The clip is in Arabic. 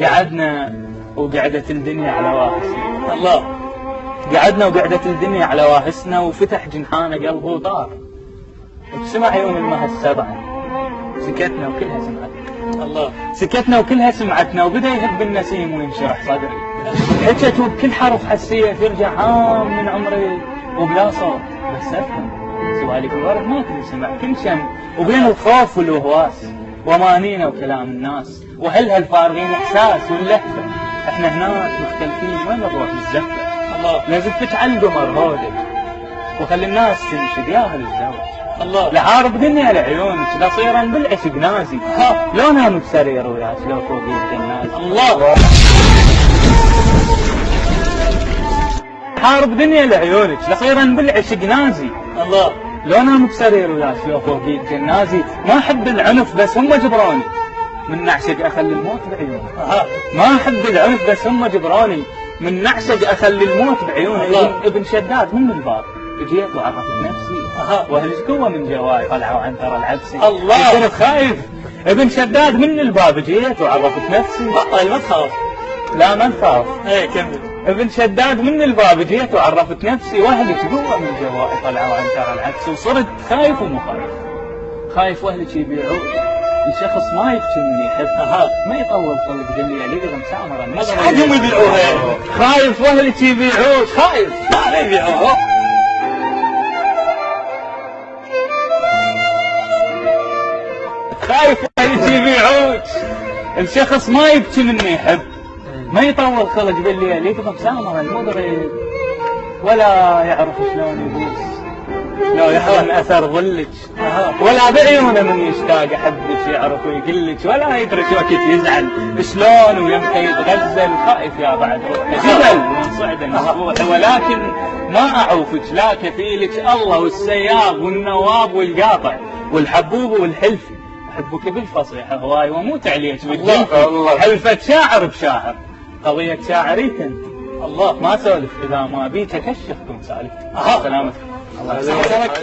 قعدنا وقعدت الدنيا على واهسنا. الله. قعدنا وقعدت الدنيا على واهسنا وفتح جنحانه قلبه وطار. وسمع يوم المها السبعة سكتنا وكلها سمعتنا. الله. سكتنا وكلها سمعتنا وبدا يهب النسيم وينشرح صدري. حكت وبكل حرف حسية ترجع عام من عمري وبلا صوت بس افهم سوالف الورد ما تنسمع كل شم وبين الخوف والوهواس وامانينا وكلام الناس وهل هالفارغين احساس واللهفه احنا هناك مختلفين وين نروح للزفه. الله. لازفت على القمر هودك وخلي الناس تنشد يا اهل الزواج. الله. لعارض دنيا لعيونك لصيرا بالعشق نازي لو نام بسرير وياك لو فوق الجنات. الله. حارب دنيا لعيونك لصيرا بالعشق نازي. الله. لو نام بسرير وياك لو فوق الجنازي ما احب العنف بس هم جبروني من نعشق اخلي الموت بعيوني. ما احب العنف بس هم جبروني من نعشق اخلي الموت بعيوني. ابن شداد من الباب جيت وعرفت نفسي واهل قوه من جواي طلعوا عن ترى العبسي. الله. كنت خايف ابن شداد من الباب جيت وعرفت نفسي. ما تخاف. لا ما نخاف. ايه كمل. ابن شداد من الباب جيت وعرفت نفسي واهلك قوه من جواي طلعوا عن ترى العبسي وصرت خايف ومخايف. خايف واهلك يبيعوك الشخص ما يبكي من يحبها ما يطول طلب دنيا لقدم سامرا مش حدهم يبيعوها. خايف واهلك يبيعوك. خايف لا يبيعوها. خايف واهلك يبيعوك الشخص ما يبكي من يحب ما يطول خلق بالليل يقدم سامرا المضرب ولا يعرف شلون يبوس لو يحضن اثر ظلك ولا بعيونه من يشتاق احبك يعرف ويقلك ولا يدرك وقت يزعل شلون ويمتى يتغزل. خايف يا بعد روحه جبل وينصعد مسبوح ولكن ما اعوفك لا كفيلك الله والسياغ والنواب والقاطع والحبوب والحلفي احبك بالفصيحه هواي واموت عليك بالجنفي حلفه شاعر بشاعر قضيه شاعريك انت. الله. ما سولف اذا ما بيك اكشف كن سالفتك. سلامتك. الله يسلمك.